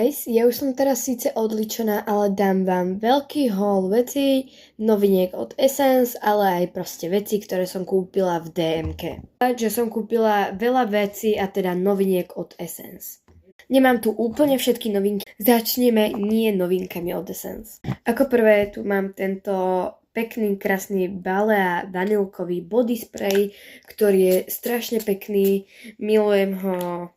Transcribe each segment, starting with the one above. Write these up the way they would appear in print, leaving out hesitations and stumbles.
guys, ja už som teraz síce odličená, ale dám vám veľký haul vecí, noviniek od Essence, ale aj proste veci, ktoré som kúpila v DMke. Takže som kúpila veľa vecí a teda noviniek od Essence. Nemám tu úplne všetky novinky, začneme nie novinkami od Essence. Ako prvé tu mám tento pekný, krásny Balea vanilkový body spray, ktorý je strašne pekný, milujem ho.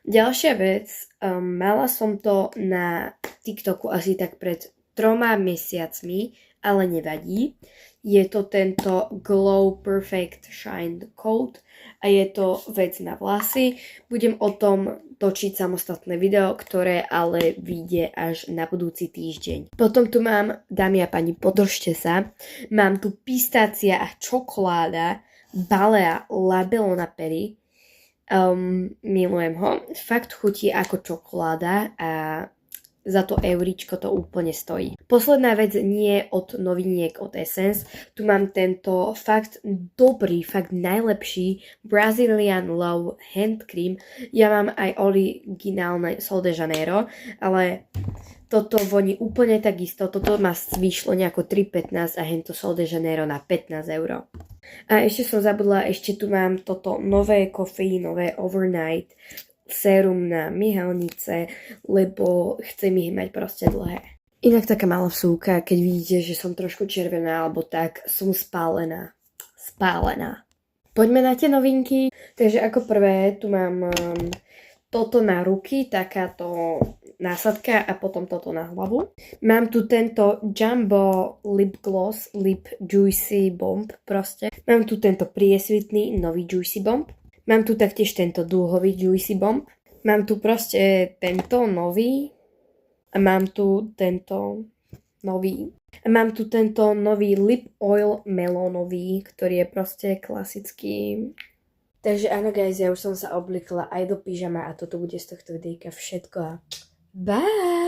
Ďalšia vec, mala som to na TikToku asi tak pred 3 mesiacmi, ale nevadí. Je to tento Glow Perfect Shine Coat a je to vec na vlasy. Budem o tom točiť samostatné video, ktoré ale vyjde až na budúci týždeň. Potom tu mám, dámy a pani, podržte sa, mám tu pistácia a čokoláda Balea Labellona Peri. Milujem ho. Fakt chutí ako čokoláda a za to euričko to úplne stojí. Posledná vec nie od noviniek od Essence. Tu mám tento fakt dobrý, fakt najlepší Brazilian Love Hand Cream. Ja mám aj originálne Sol de Janeiro, ale toto voní úplne takisto. Toto ma vyšlo nejako 3,15 a hento Sol de Janeiro na 15 €. A ešte som zabudla, ešte tu mám toto nové kofeínové overnight sérum na myhalnice, lebo chcem ich mať proste dlhé. Inak taká malá vsúka, keď vidíte, že som trošku červená alebo tak, som spálená. Poďme na tie novinky. Takže ako prvé tu mám toto na ruky, takáto násadka a potom toto na hlavu. Mám tu tento Jumbo Lip Gloss Lip Juicy Bomb proste. Mám tu tento priesvitný nový Juicy Bomb. Mám tu taktiež tento dúhový Juicy Bomb. Mám tu proste tento nový a mám tu tento nový. A mám tu tento nový Lip Oil melónový, ktorý je proste klasický. Takže áno guys, ja už som sa oblikla aj do pyžama a toto bude z tohto videjka všetko. Bye!